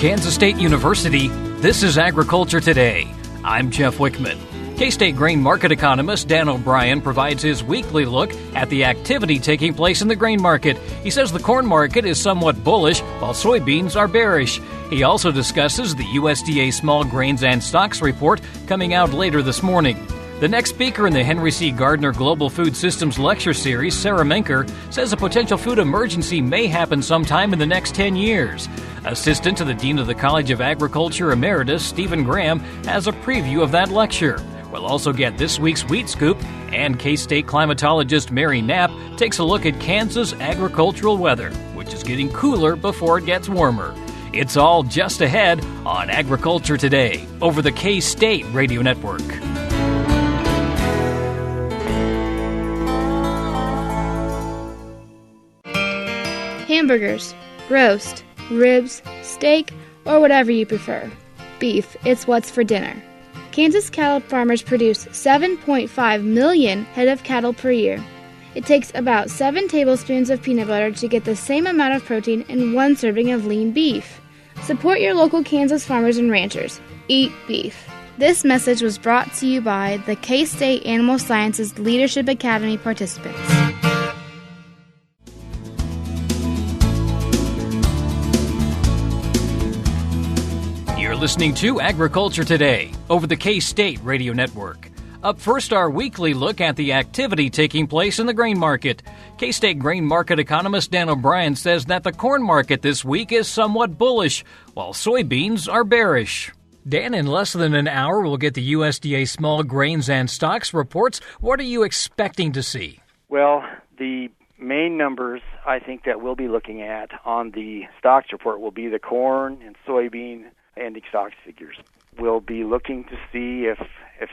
Kansas State University, this is Agriculture Today. I'm Jeff Wickman. K-State grain market economist Dan O'Brien provides his weekly look at the activity taking place in the grain market. He says the corn market is somewhat bullish, while soybeans are bearish. He also discusses the USDA Small Grains and Stocks report coming out later this morning. The next speaker in the Henry C. Gardiner Global Food Systems lecture series, Sara Menker, says a potential food emergency may happen sometime in the next 10 years. Assistant to the Dean of the College of Agriculture, Emeritus, Stephen Graham, has a preview of that lecture. We'll also get this week's Wheat Scoop, and K-State climatologist Mary Knapp takes a look at Kansas agricultural weather, which is getting cooler before it gets warmer. It's all just ahead on Agriculture Today over the K-State Radio Network. Hamburgers, roast, ribs, steak, or whatever you prefer. Beef, it's what's for dinner. Kansas cattle farmers produce 7.5 million head of cattle per year. It takes about 7 tablespoons of peanut butter to get the same amount of protein in 1 serving of lean beef. Support your local Kansas farmers and ranchers. Eat beef. This message was brought to you by the K-State Animal Sciences Leadership Academy participants. Listening to Agriculture Today over the K-State Radio Network. Up first, our weekly look at the activity taking place in the grain market. K-State grain market economist Dan O'Brien says that the corn market this week is somewhat bullish, while soybeans are bearish. Dan, in less than an hour, we'll get the USDA Small Grains and Stocks reports. What are you expecting to see? Well, the main numbers I think that we'll be looking at on the stocks report will be the corn and soybean ending stocks figures. We'll be looking to see if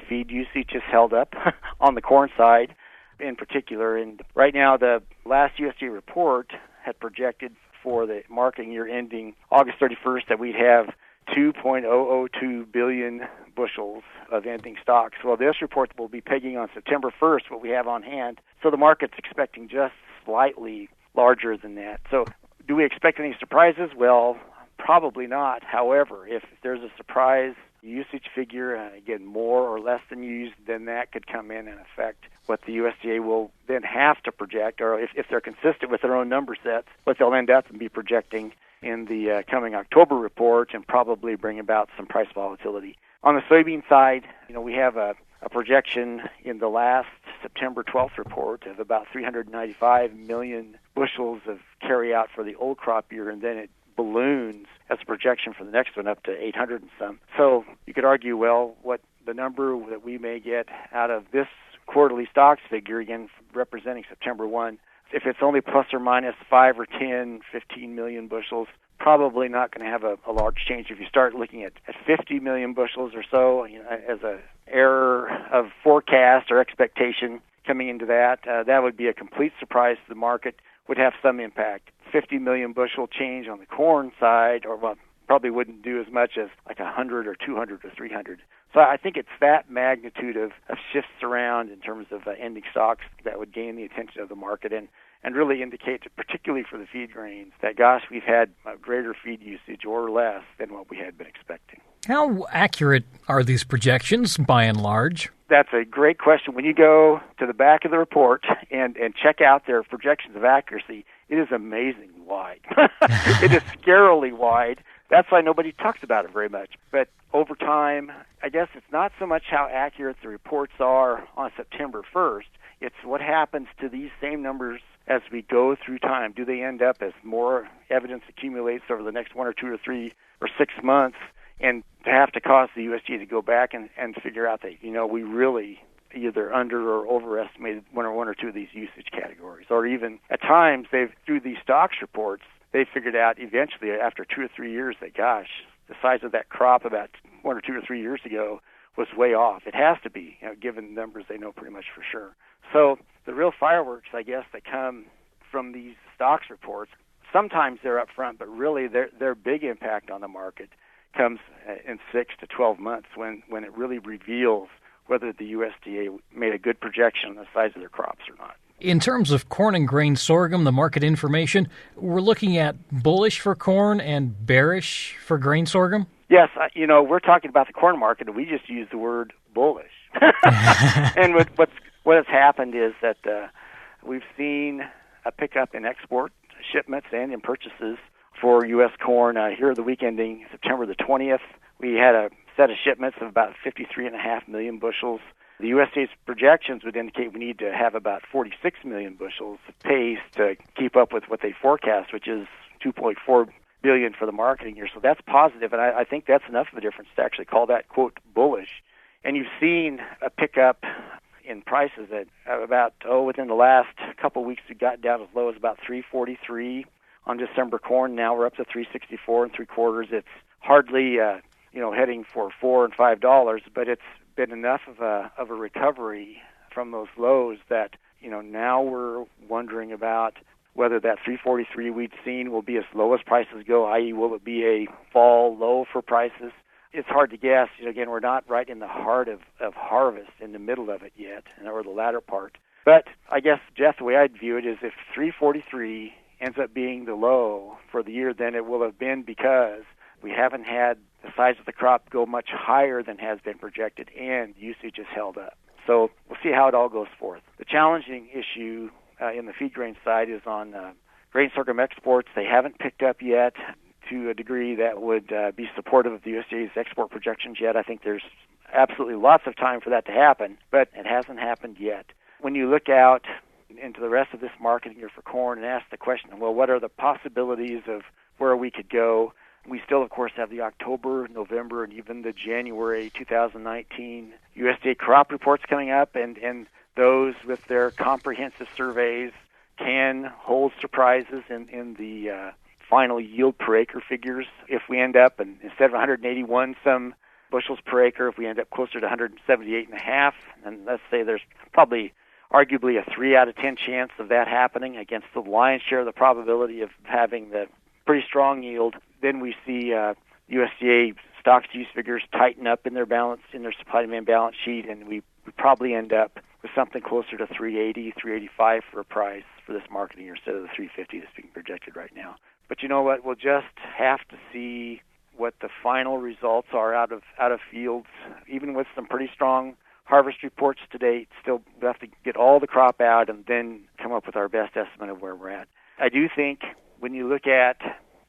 feed usage is held up on the corn side in particular. And right now, the last USDA report had projected for the marketing year ending August 31st that we'd have 2.002 billion bushels of ending stocks. Well, this report will be pegging on September 1st what we have on hand. So the market's expecting just slightly larger than that. So do we expect any surprises? Well, probably not. However, if there's a surprise usage figure, again, more or less than used, then that could come in and affect what the USDA will then have to project, or if they're consistent with their own number sets, what they'll end up and be projecting in the coming October report and probably bring about some price volatility. On the soybean side, we have a projection in the last September 12th report of about 395 million bushels of carryout for the old crop year, and then it balloons as a projection for the next one up to 800 and some. So you could argue, well, what the number that we may get out of this quarterly stocks figure, again, representing September 1, if it's only plus or minus 5 or 10, 15 million bushels, probably not going to have a large change. If you start looking at 50 million bushels or so, as an error of forecast or expectation coming into that, that would be a complete surprise to the market, would have some impact. 50 million bushel change on the corn side, or probably wouldn't do as much as like 100 or 200 or 300. So I think it's that magnitude of shifts around in terms of ending stocks that would gain the attention of the market and really indicate, particularly for the feed grains, that, gosh, we've had a greater feed usage or less than what we had been expecting. How accurate are these projections by and large? That's a great question. When you go to the back of the report and check out their projections of accuracy, it is amazingly wide. It is scarily wide. That's why nobody talks about it very much. But over time, I guess it's not so much how accurate the reports are on September 1st. It's what happens to these same numbers as we go through time. Do they end up as more evidence accumulates over the next 1 or 2 or 3 or 6 months, and to have to cause the USDA to go back and figure out that, we really either under or overestimated one or two of these usage categories. Or even at times, through these stocks reports, they figured out eventually after 2 or 3 years that, gosh, the size of that crop about 1 or 2 or 3 years ago was way off. It has to be, given the numbers they know pretty much for sure. So the real fireworks, I guess, that come from these stocks reports, sometimes they're up front, but really their big impact on the market comes in 6 to 12 months when it really reveals whether the USDA made a good projection on the size of their crops or not. In terms of corn and grain sorghum, the market information, we're looking at bullish for corn and bearish for grain sorghum? Yes, we're talking about the corn market, and we just use the word bullish. And what has happened is that we've seen a pickup in export shipments and in purchases for U.S. corn. Here the week ending September the 20th, we had a set of shipments of about 53.5 million bushels. The USDA's projections would indicate we need to have about 46 million bushels pace to keep up with what they forecast, which is 2.4 billion for the marketing year. So that's positive, and I think that's enough of a difference to actually call that, quote, bullish. And you've seen a pickup in prices that within the last couple of weeks, we got down as low as about 343 on December corn. Now we're up to 364 3/4. It's hardly, heading for $4 and $5, but it's been enough of a recovery from those lows that, now we're wondering about whether that 343 we'd seen will be as low as prices go, i.e. will it be a fall low for prices? It's hard to guess. Again, we're not right in the heart of harvest, in the middle of it yet, or the latter part. But I guess, Jeff, the way I'd view it is if 343 ends up being the low for the year, then it will have been because we haven't had the size of the crop go much higher than has been projected, and usage is held up. So we'll see how it all goes forth. The challenging issue in the feed grain side is on grain sorghum exports. They haven't picked up yet to a degree that would be supportive of the USDA's export projections yet. I think there's absolutely lots of time for that to happen, but it hasn't happened yet. When you look out into the rest of this marketing year for corn and ask the question, well, what are the possibilities of where we could go? We still, of course, have the October, November, and even the January 2019 USDA crop reports coming up, and those with their comprehensive surveys can hold surprises in the final yield per acre figures. If we end up, instead of 181 some bushels per acre, if we end up closer to 178.5, and let's say there's probably arguably a 3 out of 10 chance of that happening against the lion's share of the probability of having the pretty strong yield, then we see USDA stocks-to-use figures tighten up in their supply-demand balance sheet, and we probably end up with something closer to 380, 385 for a price for this marketing year instead of the 350 that's being projected right now. But you know what? We'll just have to see what the final results are out of fields, even with some pretty strong harvest reports to date. Still, we have to get all the crop out and then come up with our best estimate of where we're at. I do think when you look at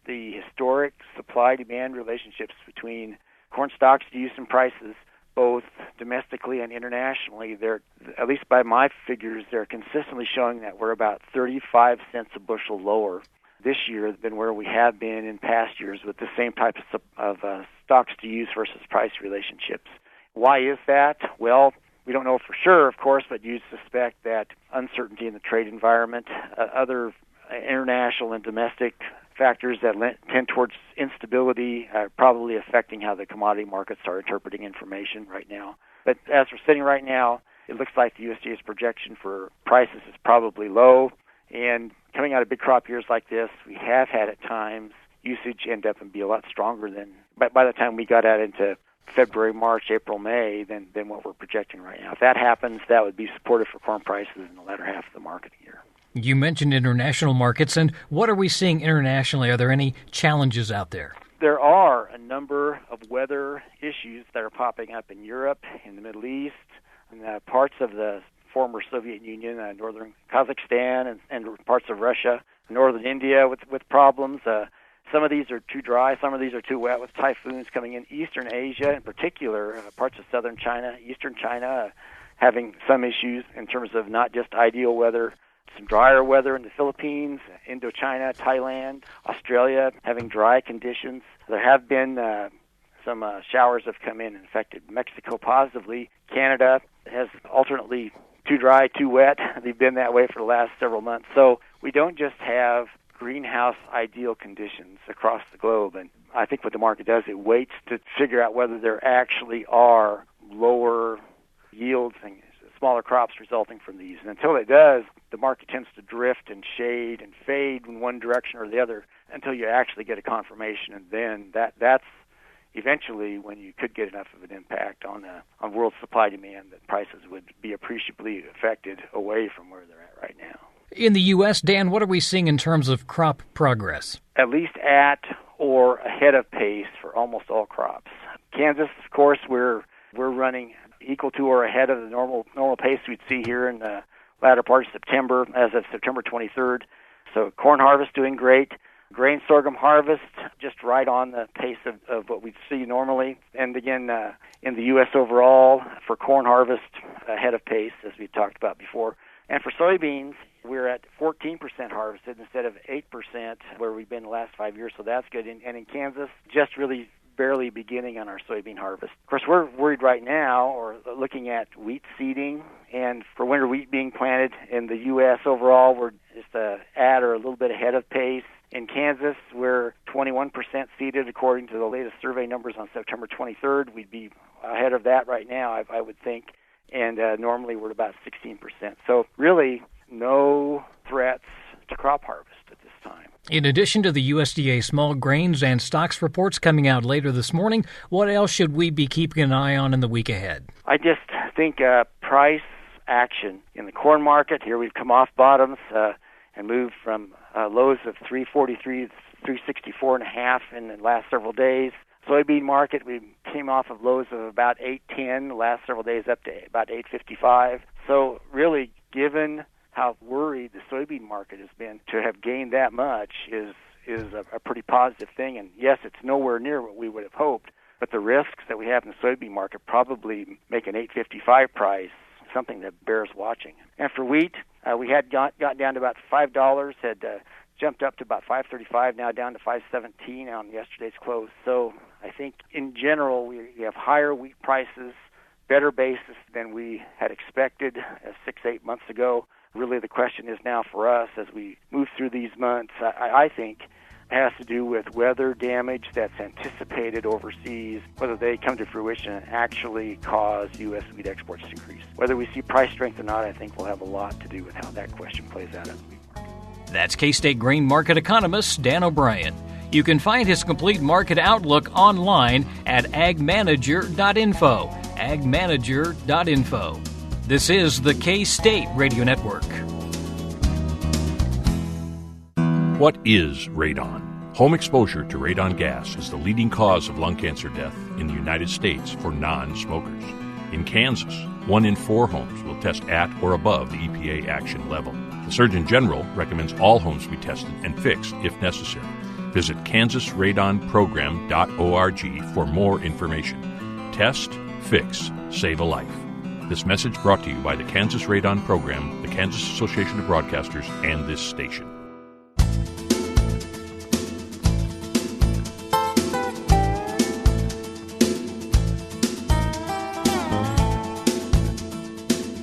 the historic supply-demand relationships between corn stocks to use and prices, both domestically and internationally, they're, at least by my figures, they're consistently showing that we're about 35 cents a bushel lower this year than where we have been in past years with the same type of stocks to use versus price relationships. Why is that? Well, we don't know for sure, of course, but you suspect that uncertainty in the trade environment, other international and domestic factors that tend towards instability are probably affecting how the commodity markets are interpreting information right now. But as we're sitting right now, it looks like the USDA's projection for prices is probably low. And coming out of big crop years like this, we have had at times usage end up and be a lot stronger than, by the time we got out into February, March, April, May, than what we're projecting right now. If that happens, that would be supportive for corn prices in the latter half of the marketing year. You mentioned international markets, and what are we seeing internationally? Are there any challenges out there? There are a number of weather issues that are popping up in Europe, in the Middle East, and parts of the former Soviet Union, northern Kazakhstan, and parts of Russia, northern India with problems. Some of these are too dry, some of these are too wet with typhoons coming in. Eastern Asia, in particular, parts of southern China, eastern China, having some issues in terms of not just ideal weather, some drier weather in the Philippines, Indochina, Thailand, Australia, having dry conditions. There have been some showers have come in and affected Mexico positively. Canada has alternately too dry, too wet. They've been that way for the last several months. So we don't just have greenhouse ideal conditions across the globe. And I think what the market does, it waits to figure out whether there actually are lower yields and smaller crops resulting from these. And until it does, the market tends to drift and shade and fade in one direction or the other until you actually get a confirmation. And then that's eventually, when you could get enough of an impact on world supply demand, that prices would be appreciably affected away from where they're at right now. In the U.S., Dan, what are we seeing in terms of crop progress? At least at or ahead of pace for almost all crops. Kansas, of course, we're running equal to or ahead of the normal pace we'd see here in the latter part of September, as of September 23rd. So corn harvest doing great. Grain sorghum harvest just right on the pace of what we'd see normally. And again, in the U.S. overall, for corn harvest, ahead of pace, as we talked about before. And for soybeans, we're at 14% harvested instead of 8% where we've been the last 5 years, so that's good. And in Kansas, just really barely beginning on our soybean harvest. Of course, we're worried right now, or looking at wheat seeding, and for winter wheat being planted in the U.S. overall, we're just at or a little bit ahead of pace. In Kansas, we're 21% seeded according to the latest survey numbers on September 23rd. We'd be ahead of that right now, I would think, and normally we're about 16%. So really, no threats to crop harvest at this time. In addition to the USDA small grains and stocks reports coming out later this morning, what else should we be keeping an eye on in the week ahead? I just think price action in the corn market. Here we've come off bottoms and moved from lows of 343 to 364.5 in the last several days. Soybean market, we came off of lows of about 810 the last several days up to about 855. So really, given how worried the soybean market has been, to have gained that much is a pretty positive thing. And yes, it's nowhere near what we would have hoped, but the risks that we have in the soybean market probably make an 855 price something that bears watching. And for wheat, we had got down to about $5, had jumped up to about $5.35, now down to $5.17 on yesterday's close. So I think in general we have higher wheat prices, better basis than we had expected 6-8 months ago. Really the question is now for us as we move through these months, I think has to do with weather damage that's anticipated overseas, whether they come to fruition and actually cause U.S. wheat exports to increase. Whether we see price strength or not, I think will have a lot to do with how that question plays out in the wheat market. That's K-State grain market economist Dan O'Brien. You can find his complete market outlook online at agmanager.info. agmanager.info. This is the K-State Radio Network. What is radon? Home exposure to radon gas is the leading cause of lung cancer death in the United States for non-smokers. In Kansas, 1 in 4 homes will test at or above the EPA action level. The Surgeon General recommends all homes be tested and fixed if necessary. Visit kansasradonprogram.org for more information. Test, fix, save a life. This message brought to you by the Kansas Radon Program, the Kansas Association of Broadcasters, and this station.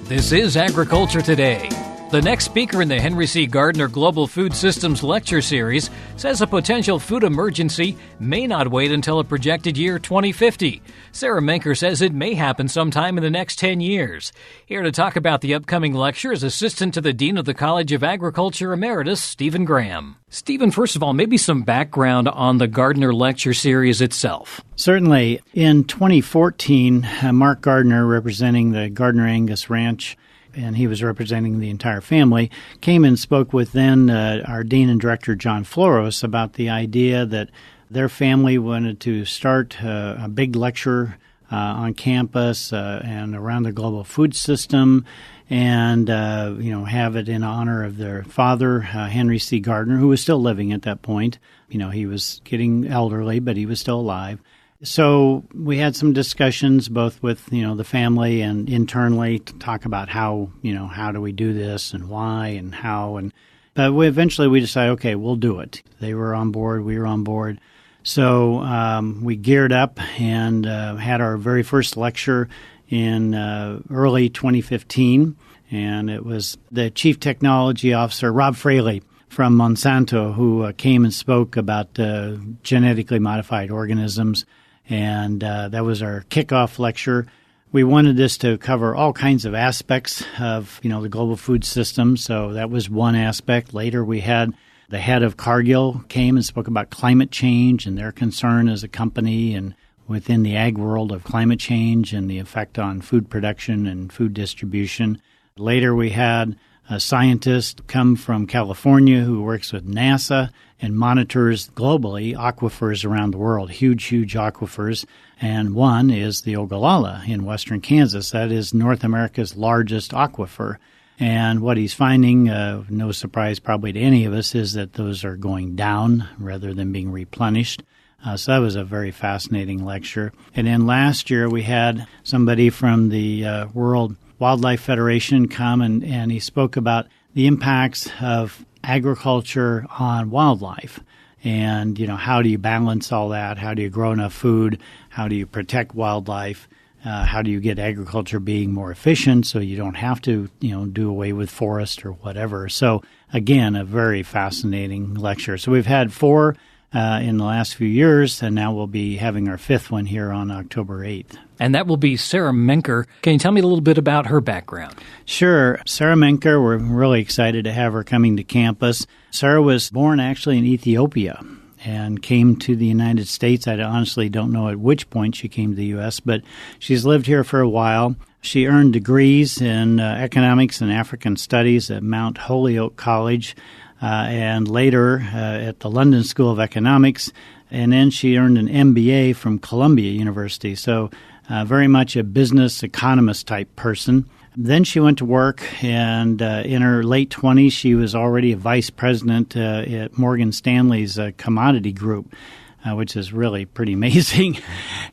This is Agriculture Today. The next speaker in the Henry C. Gardiner Global Food Systems lecture series says a potential food emergency may not wait until a projected year 2050. Sara Menker says it may happen sometime in the next 10 years. Here to talk about the upcoming lecture is Assistant to the Dean of the College of Agriculture, Emeritus, Stephen Graham. Stephen, first of all, maybe some background on the Gardiner lecture series itself. Certainly. In 2014, Mark Gardiner, representing the Gardiner Angus Ranch, and he was representing the entire family, came and spoke with then our Dean and Director, John Floros, about the idea that their family wanted to start a big lecture on campus and around the global food system and, have it in honor of their father, Henry C. Gardiner, who was still living at that point. He was getting elderly, but he was still alive. So we had some discussions both with, the family and internally to talk about how do we do this and why and how. But we decided, okay, we'll do it. They were on board. We were on board. So we geared up and had our very first lecture in early 2015. And it was the Chief Technology Officer, Rob Fraley, from Monsanto, who came and spoke about genetically modified organisms. And that was our kickoff lecture. We wanted this to cover all kinds of aspects of, the global food system. So that was one aspect. Later, we had the head of Cargill came and spoke about climate change and their concern as a company and within the ag world of climate change and the effect on food production and food distribution. Later, we had a scientist come from California who works with NASA and monitors globally aquifers around the world, huge aquifers. And one is the Ogallala in western Kansas. That is North America's largest aquifer. And what he's finding, no surprise probably to any of us, is that those are going down rather than being replenished. So that was a very fascinating lecture. And then last year we had somebody from the World Wildlife Federation come and he spoke about the impacts of agriculture on wildlife. And, how do you balance all that? How do you grow enough food? How do you protect wildlife? How do you get agriculture being more efficient so you don't have to, do away with forest or whatever? So, again, a very fascinating lecture. So we've had 4 in the last few years, and now we'll be having our 5th one here on October 8th. And that will be Sara Menker. Can you tell me a little bit about her background? Sure. Sara Menker, we're really excited to have her coming to campus. Sara was born actually in Ethiopia and came to the United States. I honestly don't know at which point she came to the U.S., but she's lived here for a while. She earned degrees in economics and African studies at Mount Holyoke College and later at the London School of Economics. And then she earned an MBA from Columbia University, so very much a business economist type person. Then she went to work, and in her late 20s, she was already a vice president at Morgan Stanley's commodity group, which is really pretty amazing.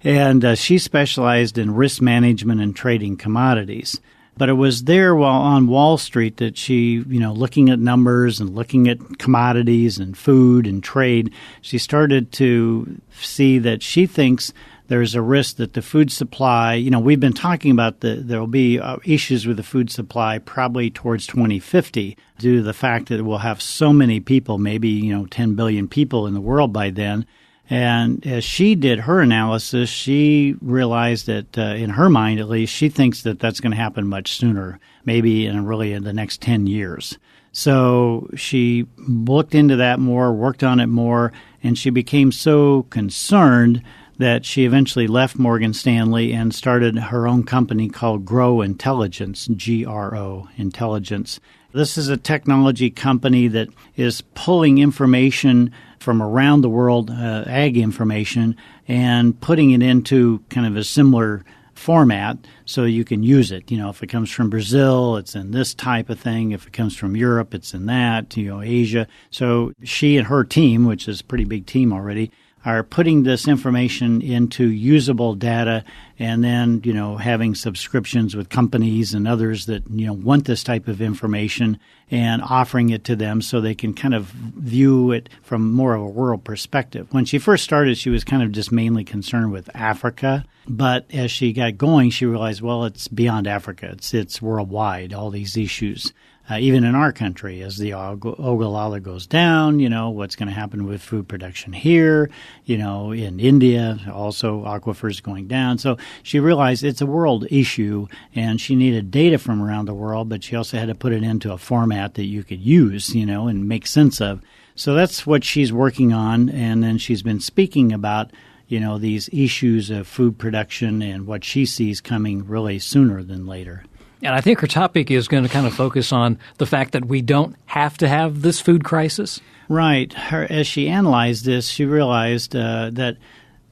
And she specialized in risk management and trading commodities. But it was there while on Wall Street that she, looking at numbers and looking at commodities and food and trade, she started to see that she thinks there's a risk that the food supply, we've been talking about there will be issues with the food supply probably towards 2050 due to the fact that we'll have so many people, maybe, 10 billion people in the world by then. And as she did her analysis, she realized that, in her mind at least, she thinks that that's going to happen much sooner, maybe in the next 10 years. So she looked into that more, worked on it more, and she became so concerned that she eventually left Morgan Stanley and started her own company called Grow Intelligence, GRO Intelligence. This is a technology company that is pulling information from around the world, ag information, and putting it into kind of a similar format so you can use it. If it comes from Brazil, it's in this type of thing. If it comes from Europe, it's in that, Asia. So she and her team, which is a pretty big team already, are putting this information into usable data and then, having subscriptions with companies and others that, want this type of information and offering it to them so they can kind of view it from more of a world perspective. When she first started, she was kind of just mainly concerned with Africa. But as she got going, she realized, well, it's beyond Africa. It's worldwide, all these issues. Even in our country, as the Ogallala goes down, what's going to happen with food production here, in India, also aquifers going down. So she realized it's a world issue, and she needed data from around the world, but she also had to put it into a format that you could use, and make sense of. So that's what she's working on, and then she's been speaking about, these issues of food production and what she sees coming really sooner than later. And I think her topic is going to kind of focus on the fact that we don't have to have this food crisis. Right. As she analyzed this, she realized that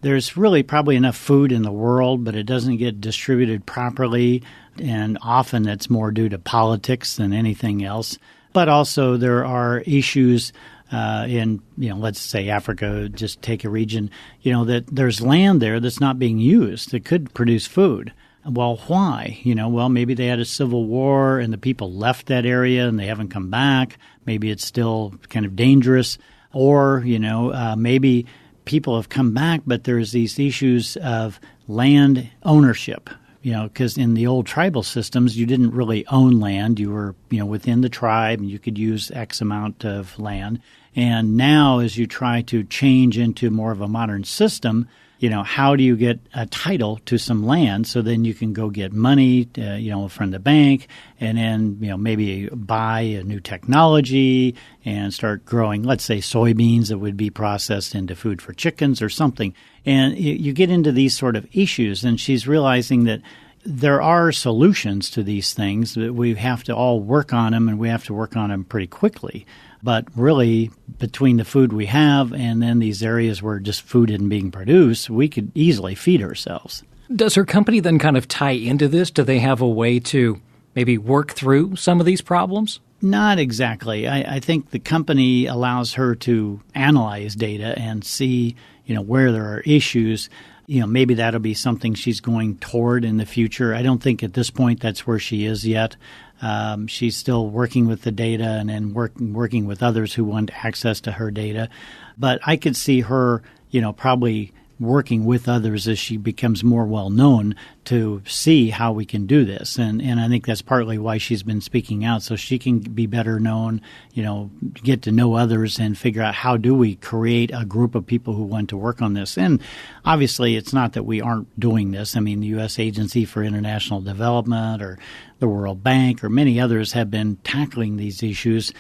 there's really probably enough food in the world, but it doesn't get distributed properly, and often it's more due to politics than anything else. But also there are issues in, let's say Africa, just take a region, that there's land there that's not being used that could produce food. Well, why? Maybe they had a civil war and the people left that area and they haven't come back. Maybe it's still kind of dangerous. Or, maybe people have come back, but there's these issues of land ownership. Because in the old tribal systems, you didn't really own land. You were, within the tribe and you could use X amount of land. And now as you try to change into more of a modern system, how do you get a title to some land so then you can go get money, from the bank and then, maybe buy a new technology and start growing, let's say, soybeans that would be processed into food for chickens or something. And you get into these sort of issues, and she's realizing that there are solutions to these things, but we have to all work on them, and we have to work on them pretty quickly. But really, between the food we have and then these areas where just food isn't being produced, we could easily feed ourselves. Does her company then kind of tie into this? Do they have a way to maybe work through some of these problems? Not exactly. I think the company allows her to analyze data and see, where there are issues. Maybe that'll be something she's going toward in the future. I don't think at this point that's where she is yet. She's still working with the data and then working with others who want access to her data. But I could see her, probably working with others as she becomes more well-known to see how we can do this. And I think that's partly why she's been speaking out, so she can be better known, get to know others and figure out how do we create a group of people who want to work on this. And obviously it's not that we aren't doing this. I mean, the U.S. Agency for International Development or the World Bank or many others have been tackling these issues.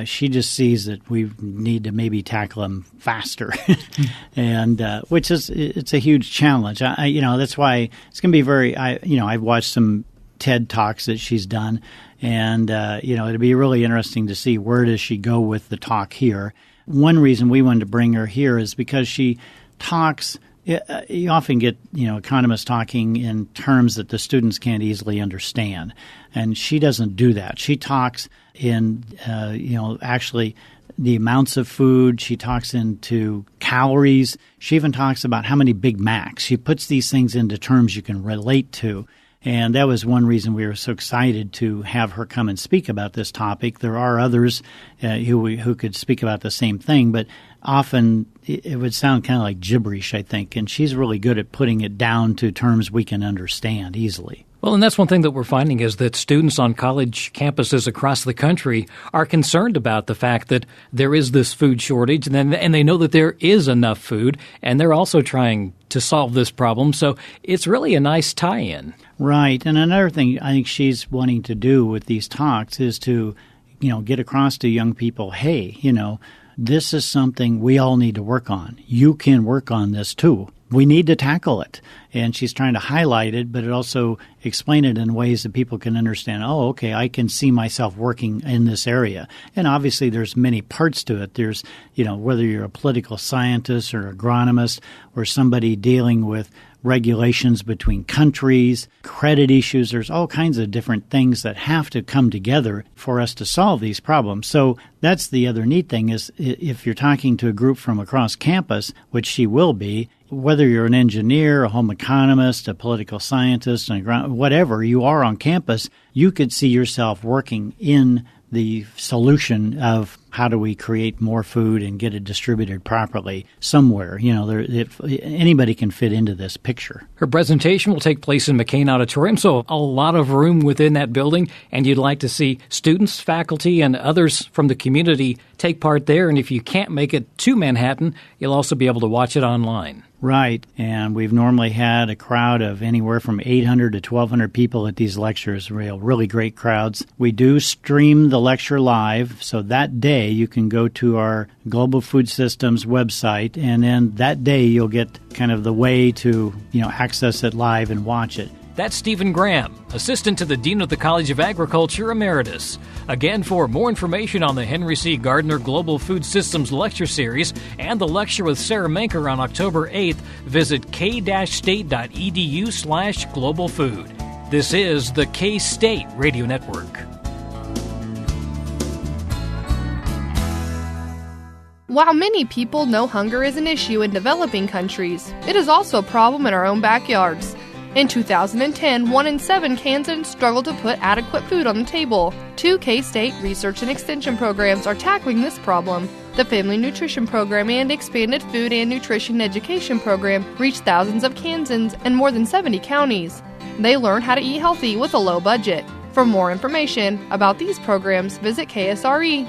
She just sees that we need to maybe tackle them faster, and which is it's a huge challenge. That's why it's going to be very. I've watched some TED Talks that she's done, and it'd be really interesting to see where does she go with the talk here. One reason we wanted to bring her here is because she talks. You often get, economists talking in terms that the students can't easily understand, and she doesn't do that. She talks in, actually the amounts of food. She talks into calories. She even talks about how many Big Macs. She puts these things into terms you can relate to. And that was one reason we were so excited to have her come and speak about this topic. There are others who could speak about the same thing, but often it would sound kind of like gibberish, I think. And she's really good at putting it down to terms we can understand easily. Well, and that's one thing that we're finding is that students on college campuses across the country are concerned about the fact that there is this food shortage, and they know that there is enough food, and they're also trying to solve this problem. So it's really a nice tie-in. Right. And another thing I think she's wanting to do with these talks is to, get across to young people, hey, this is something we all need to work on. You can work on this too. We need to tackle it. And she's trying to highlight it, but it also explain it in ways that people can understand, oh, okay, I can see myself working in this area. And obviously there's many parts to it. There's, whether you're a political scientist or agronomist or somebody dealing with regulations between countries, credit issues, there's all kinds of different things that have to come together for us to solve these problems. So that's the other neat thing is if you're talking to a group from across campus, which she will be, whether you're an engineer, a home economist, a political scientist, whatever you are on campus, you could see yourself working in the solution of how do we create more food and get it distributed properly somewhere. If anybody can fit into this picture. Her presentation will take place in McCain Auditorium, so a lot of room within that building, and you'd like to see students, faculty, and others from the community take part there. And if you can't make it to Manhattan, you'll also be able to watch it online. Right, and we've normally had a crowd of anywhere from 800 to 1,200 people at these lectures, really great crowds. We do stream the lecture live, so that day you can go to our Global Food Systems website, and then that day you'll get kind of the way to access it live and watch it. That's Stephen Graham, Assistant to the Dean of the College of Agriculture, Emeritus. Again, for more information on the Henry C. Gardiner Global Food Systems Lecture Series and the lecture with Sara Menker on October 8th, visit k-state.edu/globalfood. This is the K-State Radio Network. While many people know hunger is an issue in developing countries, it is also a problem in our own backyards. In 2010, 1 in 7 Kansans struggled to put adequate food on the table. 2 K-State research and extension programs are tackling this problem. The Family Nutrition Program and Expanded Food and Nutrition Education Program reach thousands of Kansans in more than 70 counties. They learn how to eat healthy with a low budget. For more information about these programs, visit ksre.ksu.edu.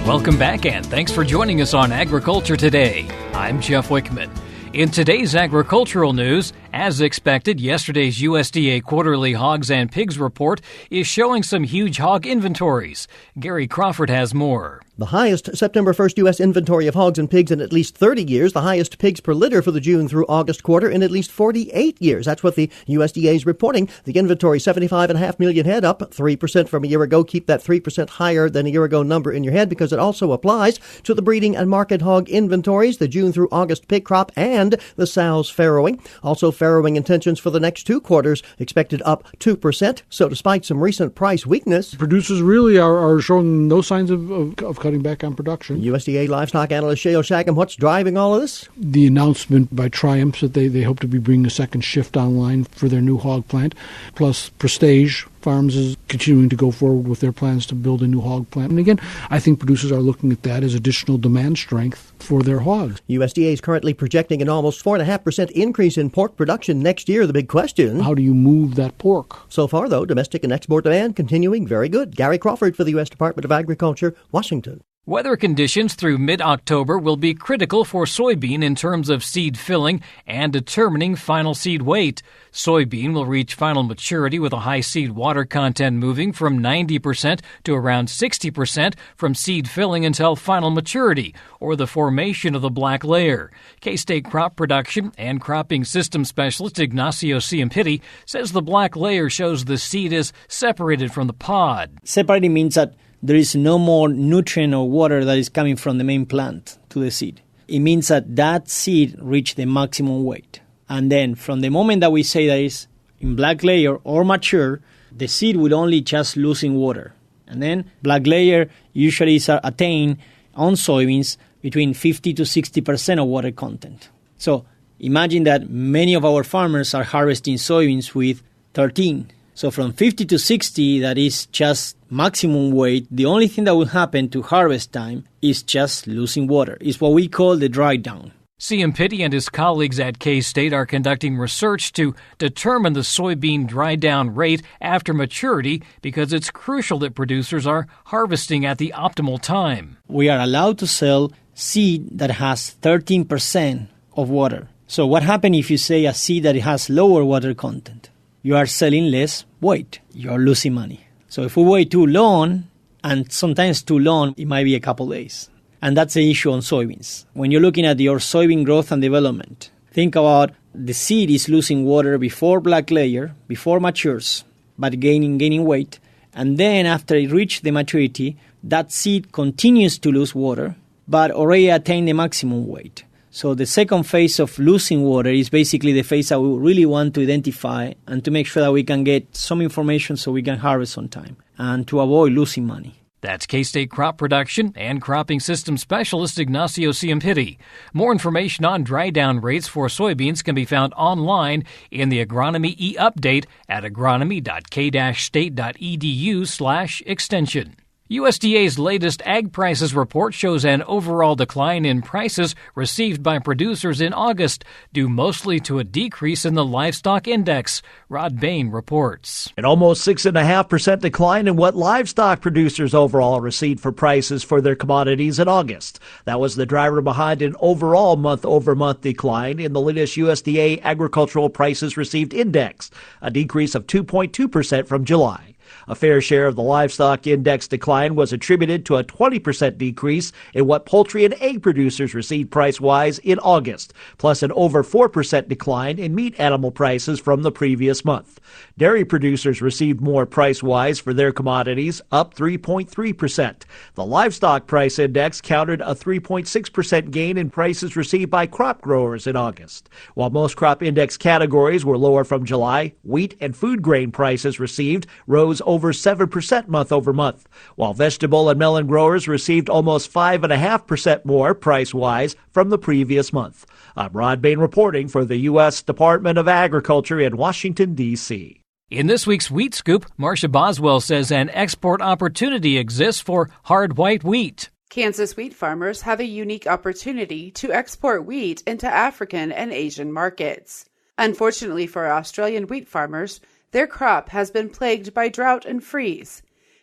Welcome back, and thanks for joining us on Agriculture Today. I'm Jeff Wickman. In today's agricultural news, as expected, yesterday's USDA quarterly hogs and pigs report is showing some huge hog inventories. Gary Crawford has more. The highest September 1st U.S. inventory of hogs and pigs in at least 30 years, the highest pigs per litter for the June through August quarter in at least 48 years. That's what the USDA is reporting. The inventory, 75.5 million head, up 3% from a year ago. Keep that 3% higher than a year ago number in your head because it also applies to the breeding and market hog inventories, the June through August pig crop, and the sow's farrowing. Also, farrowing intentions for the next two quarters expected up 2%. So despite some recent price weakness, producers really are showing no signs of cutting back on production. USDA livestock analyst Shale Shagam, what's driving all of this? The announcement by Triumph that they hope to be bringing a second shift online for their new hog plant, plus Prestige Farms is continuing to go forward with their plans to build a new hog plant. And again, I think producers are looking at that as additional demand strength for their hogs. USDA is currently projecting an almost 4.5% increase in pork production next year. The big question: how do you move that pork? So far, though, domestic and export demand continuing very good. Gary Crawford for the U.S. Department of Agriculture, Washington. Weather conditions through mid-October will be critical for soybean in terms of seed filling and determining final seed weight. Soybean will reach final maturity with a high seed water content moving from 90% to around 60% from seed filling until final maturity, or the formation of the black layer. K-State crop production and cropping system specialist Ignacio Ciampiti says the black layer shows the seed is separated from the pod. Separating means that there is no more nutrient or water that is coming from the main plant to the seed. It means that seed reached the maximum weight. And then from the moment that we say that it's in black layer or mature, the seed will only just losing water. And then black layer usually is attained on soybeans between 50 to 60% of water content. So imagine that many of our farmers are harvesting soybeans with 13. So from 50 to 60, that is just maximum weight. The only thing that will happen to harvest time is just losing water. It's what we call the dry down. Ciampiti and his colleagues at K-State are conducting research to determine the soybean dry down rate after maturity because it's crucial that producers are harvesting at the optimal time. We are allowed to sell seed that has 13% of water. So what happens if you say a seed that has lower water content? You are selling less weight. You are losing money. So if we wait too long, and sometimes too long, it might be a couple days. And that's the issue on soybeans. When you're looking at your soybean growth and development, think about the seed is losing water before black layer, before matures, but gaining weight. And then after it reaches the maturity, that seed continues to lose water, but already attained the maximum weight. So the second phase of losing water is basically the phase that we really want to identify and to make sure that we can get some information so we can harvest on time and to avoid losing money. That's K-State crop production and cropping system specialist Ignacio Ciampiti. More information on dry down rates for soybeans can be found online in the Agronomy e-update at agronomy.k-state.edu/extension. USDA's latest ag prices report shows an overall decline in prices received by producers in August, due mostly to a decrease in the livestock index. Rod Bain reports. An almost 6.5% decline in what livestock producers overall received for prices for their commodities in August. That was the driver behind an overall month-over-month decline in the latest USDA agricultural prices received index, a decrease of 2.2% from July. A fair share of the livestock index decline was attributed to a 20% decrease in what poultry and egg producers received price-wise in August, plus an over 4% decline in meat animal prices from the previous month. Dairy producers received more price-wise for their commodities, up 3.3%. The livestock price index counted a 3.6% gain in prices received by crop growers in August. While most crop index categories were lower from July, wheat and food grain prices received rose over 7% month over month, while vegetable and melon growers received almost 5.5% more price-wise from the previous month. I'm Rod Bain reporting for the U.S. Department of Agriculture in Washington, D.C. In this week's Wheat Scoop, Marcia Boswell says an export opportunity exists for hard white wheat. Kansas wheat farmers have a unique opportunity to export wheat into African and Asian markets. Unfortunately for Australian wheat farmers, their crop has been plagued by drought and freeze.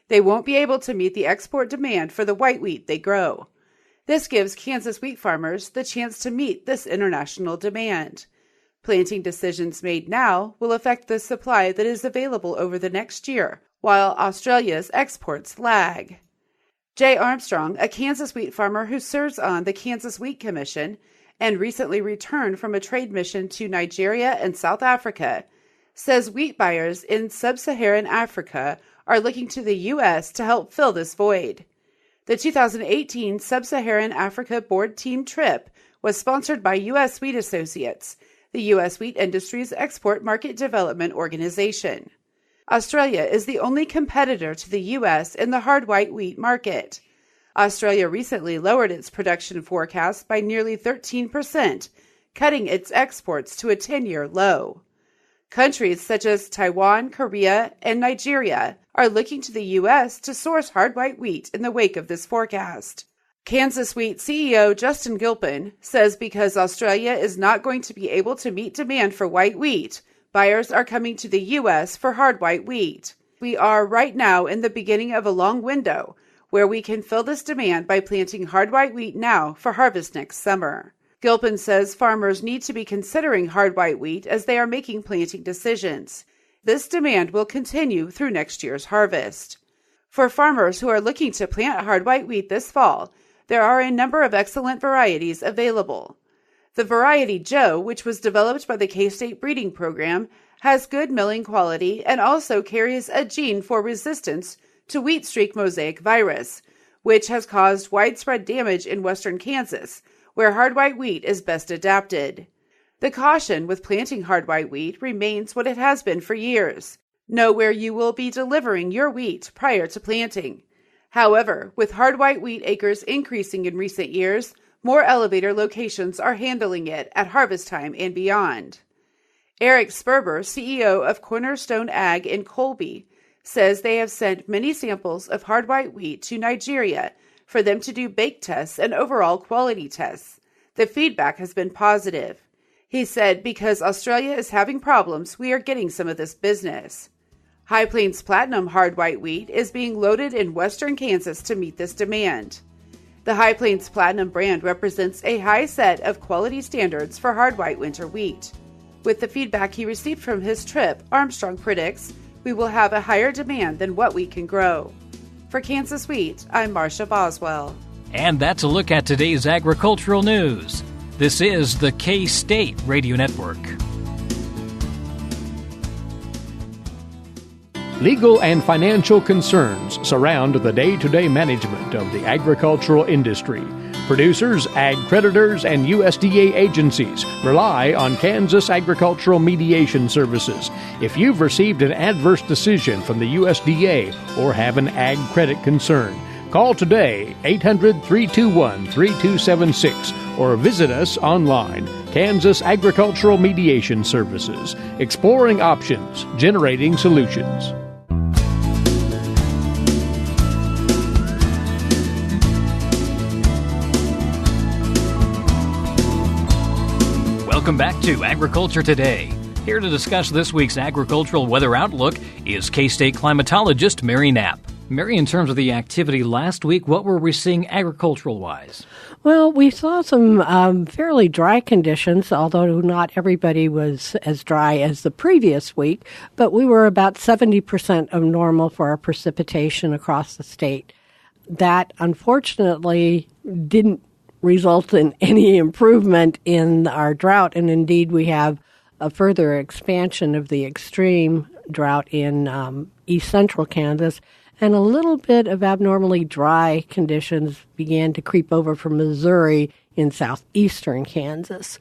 They won't be able to meet the export demand for the white wheat they grow. This gives Kansas wheat farmers the chance to meet this international demand. Planting decisions made now will affect the supply that is available over the next year, while Australia's exports lag. Jay Armstrong, a Kansas wheat farmer who serves on the Kansas Wheat Commission and recently returned from a trade mission to Nigeria and South Africa, says wheat buyers in sub-Saharan Africa are looking to the U.S. to help fill this void. The 2018 Sub-Saharan Africa Board Team trip was sponsored by U.S. Wheat Associates, the U.S. wheat industry's export market development organization. Australia is the only competitor to the U.S. in the hard white wheat market. Australia recently lowered its production forecast by nearly 13%, cutting its exports to a 10-year low. Countries such as Taiwan, Korea, and Nigeria are looking to the U.S. to source hard white wheat in the wake of this forecast. Kansas Wheat CEO Justin Gilpin says because Australia is not going to be able to meet demand for white wheat, buyers are coming to the U.S. for hard white wheat. We are right now in the beginning of a long window where we can fill this demand by planting hard white wheat now for harvest next summer. Gilpin says farmers need to be considering hard white wheat as they are making planting decisions. This demand will continue through next year's harvest. For farmers who are looking to plant hard white wheat this fall, there are a number of excellent varieties available. The variety Joe, which was developed by the K-State breeding program, has good milling quality and also carries a gene for resistance to wheat streak mosaic virus, which has caused widespread damage in western Kansas, where hard white wheat is best adapted. The caution with planting hard white wheat remains what it has been for years. Know where you will be delivering your wheat prior to planting. However, with hard white wheat acres increasing in recent years, more elevator locations are handling it at harvest time and beyond. Eric Sperber, CEO of Cornerstone Ag in Colby, says they have sent many samples of hard white wheat to Nigeria for them to do bake tests and overall quality tests. The feedback has been positive. He said, because Australia is having problems, we are getting some of this business. High Plains Platinum hard white wheat is being loaded in western Kansas to meet this demand. The High Plains Platinum brand represents a high set of quality standards for hard white winter wheat. With the feedback he received from his trip, Armstrong predicts we will have a higher demand than what we can grow. For Kansas Wheat, I'm Marcia Boswell. And that's a look at today's agricultural news. This is the K-State Radio Network. Legal and financial concerns surround the day-to-day management of the agricultural industry. Producers, ag creditors, and USDA agencies rely on Kansas Agricultural Mediation Services. If you've received an adverse decision from the USDA or have an ag credit concern, call today 800-321-3276 or visit us online. Kansas Agricultural Mediation Services, exploring options, generating solutions. Welcome back to Agriculture Today. Here to discuss this week's agricultural weather outlook is K-State climatologist Mary Knapp. Mary, in terms of the activity last week, what were we seeing agricultural-wise? Well, we saw some fairly dry conditions, although not everybody was as dry as the previous week, but we were about 70% of normal for our precipitation across the state. That, unfortunately, didn't result in any improvement in our drought, and indeed we have a further expansion of the extreme drought in east central Kansas, and a little bit of abnormally dry conditions began to creep over from Missouri in southeastern Kansas.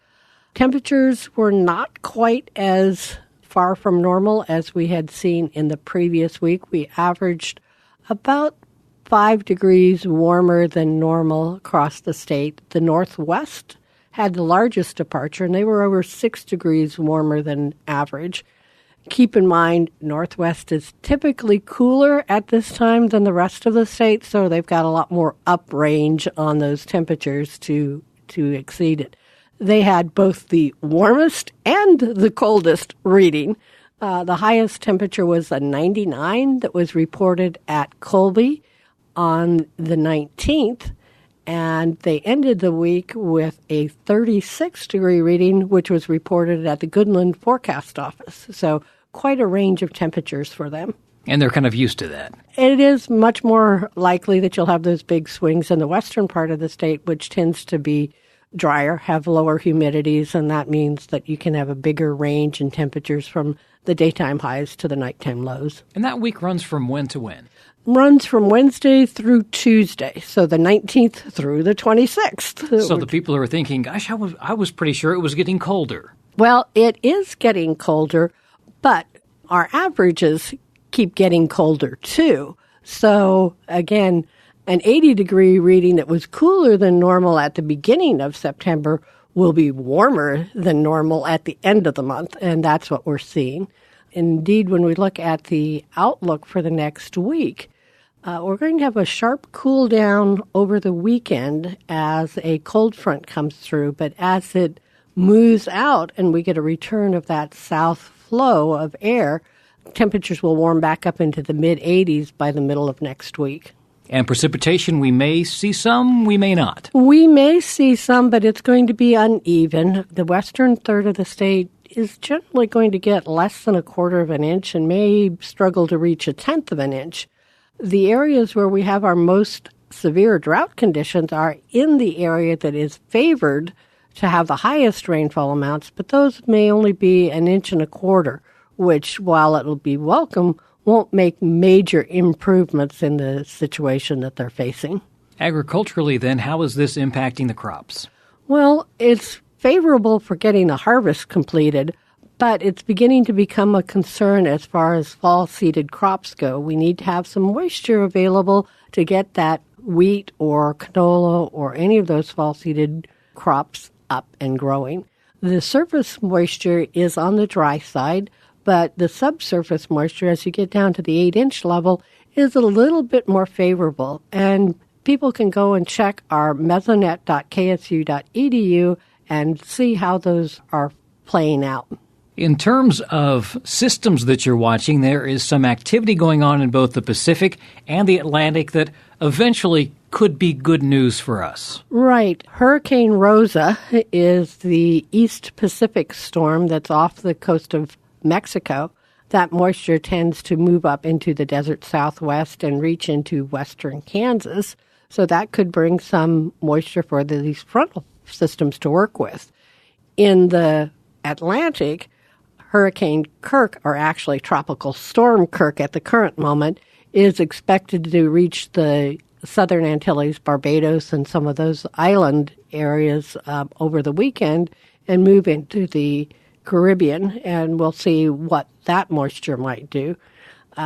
Temperatures were not quite as far from normal as we had seen in the previous week. We averaged about 5 degrees warmer than normal across the state. The Northwest had the largest departure, and they were over 6 degrees warmer than average. Keep in mind, Northwest is typically cooler at this time than the rest of the state, so they've got a lot more up range on those temperatures to exceed it. They had both the warmest and the coldest reading. The highest temperature was a 99 that was reported at Colby on the 19th, and they ended the week with a 36-degree reading, which was reported at the Goodland Forecast Office. So quite a range of temperatures for them. And they're kind of used to that. It is much more likely that you'll have those big swings in the western part of the state, which tends to be drier, have lower humidities, and that means that you can have a bigger range in temperatures from the daytime highs to the nighttime lows. And that week runs from when to when? Runs from Wednesday through Tuesday, so the 19th through the 26th. So the people who are thinking, gosh, I was pretty sure it was getting colder. Well, it is getting colder, but our averages keep getting colder too. So again, an 80-degree reading that was cooler than normal at the beginning of September will be warmer than normal at the end of the month, and that's what we're seeing. Indeed, when we look at the outlook for the next week, we're going to have a sharp cool down over the weekend as a cold front comes through, but as it moves out and we get a return of that south flow of air, temperatures will warm back up into the mid-80s by the middle of next week. And precipitation, we may see some, we may not. We may see some, but it's going to be uneven. The western third of the state is generally going to get less than 1/4 of an inch and may struggle to reach 1/10 of an inch. The areas where we have our most severe drought conditions are in the area that is favored to have the highest rainfall amounts, but those may only be 1.25 inches, which, while it'll be welcome, won't make major improvements in the situation that they're facing. Agriculturally, then, how is this impacting the crops? Well, it's favorable for getting the harvest completed, but it's beginning to become a concern as far as fall-seeded crops go. We need to have some moisture available to get that wheat or canola or any of those fall-seeded crops up and growing. The surface moisture is on the dry side, but the subsurface moisture, as you get down to the 8-inch level, is a little bit more favorable. And people can go and check our mesonet.ksu.edu and see how those are playing out. In terms of systems that you're watching, there is some activity going on in both the Pacific and the Atlantic that eventually could be good news for us. Right. Hurricane Rosa is the East Pacific storm that's off the coast of Mexico. That moisture tends to move up into the desert southwest and reach into western Kansas. So that could bring some moisture for these frontal systems to work with. In the Atlantic, Hurricane Kirk, or actually Tropical Storm Kirk at the current moment, is expected to reach the Southern Antilles, Barbados, and some of those island areas over the weekend and move into the Caribbean, and we'll see what that moisture might do.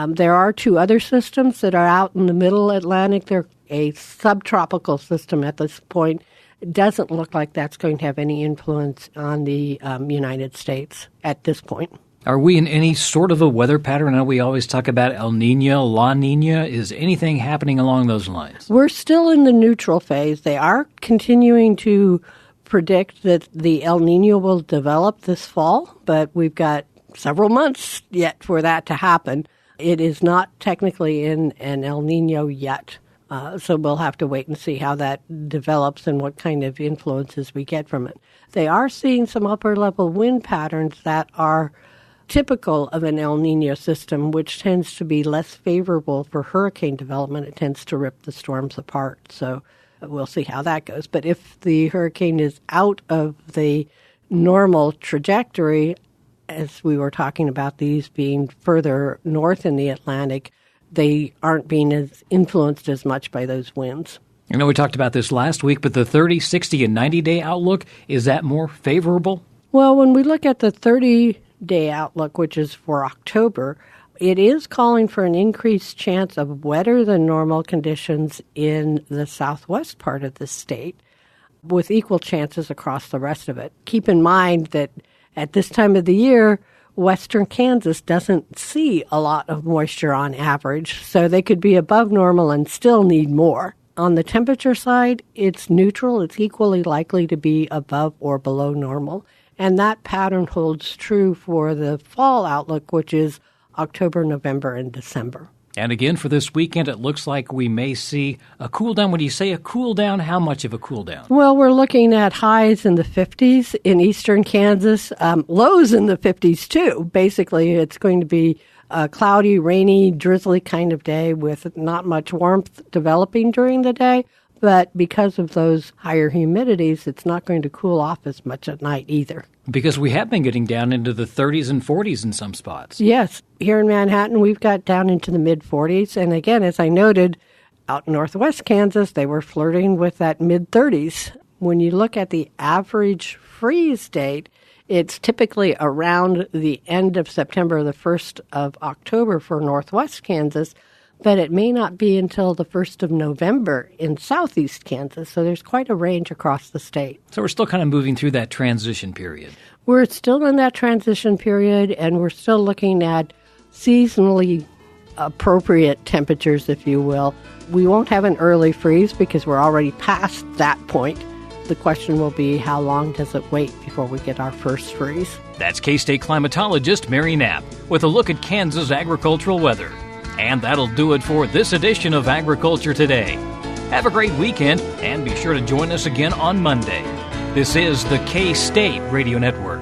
There are 2 other systems that are out in the middle Atlantic. They're a subtropical system at this point. It doesn't look like that's going to have any influence on the United States at this point. Are we in any sort of a weather pattern? I know we always talk about El Nino, La Nina. Is anything happening along those lines? We're still in the neutral phase. They are continuing to predict that the El Nino will develop this fall, but we've got several months yet for that to happen. It is not technically in an El Nino yet, so we'll have to wait and see how that develops and what kind of influences we get from it. They are seeing some upper-level wind patterns that are typical of an El Nino system, which tends to be less favorable for hurricane development. It tends to rip the storms apart, so we'll see how that goes. But if the hurricane is out of the normal trajectory, as we were talking about these being further north in the Atlantic, they aren't being as influenced as much by those winds. I know we talked about this last week, but the 30, 60, and 90-day outlook, is that more favorable? Well, when we look at the 30-day outlook, which is for October, it is calling for an increased chance of wetter than normal conditions in the southwest part of the state, with equal chances across the rest of it. Keep in mind that at this time of the year, Western Kansas doesn't see a lot of moisture on average, so they could be above normal and still need more. On the temperature side, it's neutral. It's equally likely to be above or below normal. And that pattern holds true for the fall outlook, which is October, November, and December. And again, for this weekend, it looks like we may see a cool down. When you say a cool down, how much of a cool down? Well, we're looking at highs in the 50s in eastern Kansas, lows in the 50s too. Basically, it's going to be a cloudy, rainy, drizzly kind of day with not much warmth developing during the day. But because of those higher humidities, it's not going to cool off as much at night either. Because we have been getting down into the 30s and 40s in some spots. Yes. Here in Manhattan, we've got down into the mid-40s. And again, as I noted, out in northwest Kansas, they were flirting with that mid-30s. When you look at the average freeze date, it's typically around the end of September, the 1st of October for northwest Kansas, but it may not be until the 1st of November in southeast Kansas. So there's quite a range across the state. So we're still kind of moving through that transition period. We're still in that transition period, and we're still looking at seasonally appropriate temperatures, if you will. We won't have an early freeze because we're already past that point. The question will be, how long does it wait before we get our first freeze? That's K-State climatologist Mary Knapp with a look at Kansas agricultural weather. And that'll do it for this edition of Agriculture Today. Have a great weekend, and be sure to join us again on Monday. This is the K-State Radio Network.